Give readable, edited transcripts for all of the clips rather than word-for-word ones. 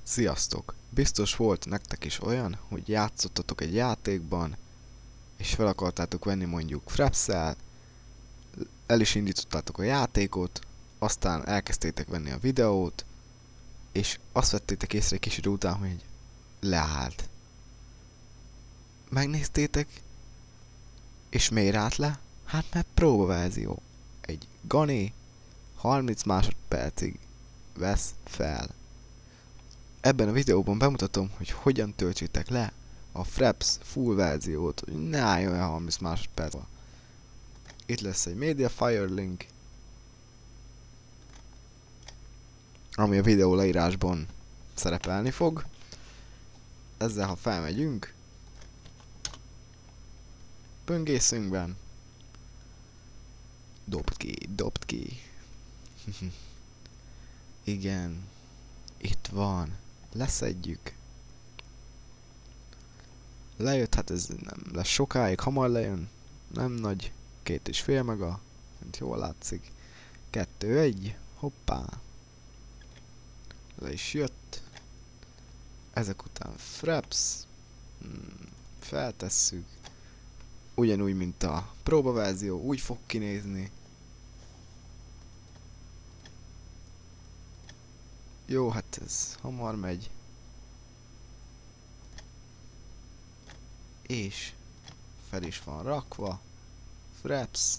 Sziasztok! Biztos volt nektek is olyan, hogy játszottatok egy játékban, és fel akartátok venni mondjuk Fraps-szel, el is indítottátok a játékot, aztán elkezdtétek venni a videót, és azt vettétek észre egy kis idő után, hogy leállt. Megnéztétek, és miért állt le? Hát mert próbaverzió. Egy Gani 30 másodpercig vesz fel. Ebben a videóban bemutatom, hogy hogyan töltsétek le a Fraps full verziót, hogy ne álljon el 30 másodpercben. Itt lesz egy Mediafire link, ami a videó leírásban szerepelni fog. Ezzel ha felmegyünk, böngészünkben, dobd ki. Igen, itt van. Leszedjük. Lejött, hát ez nem lesz sokáig, hamar lejön. Nem nagy, 2,5 mega, mint jól látszik. 2,1, hoppá. Le is jött. Ezek után Fraps. Feltesszük. Ugyanúgy, mint a próbaverzió, úgy fog kinézni. Jó, hát ez hamar megy. És fel is van rakva. Fraps.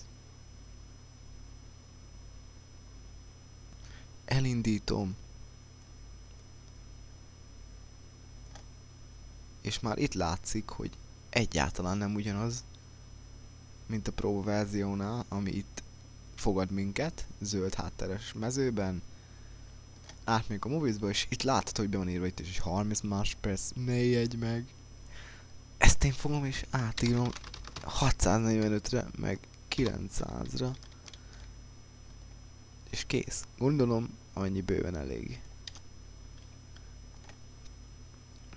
Elindítom. És már itt látszik, hogy egyáltalán nem ugyanaz, mint a próbaverziónál, ami itt fogad minket, zöld hátteres mezőben. Átmegyünk a moviesba, és itt láthatod, hogy be van írva itt is, hogy 30 másodperc, ne jegy meg. Ezt én fogom és átírom 645-re, meg 900-ra. És kész. Gondolom, annyi bőven elég.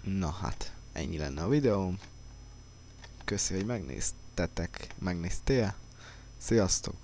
Na hát, ennyi lenne a videóm. Köszi, hogy megnéztél. Sziasztok!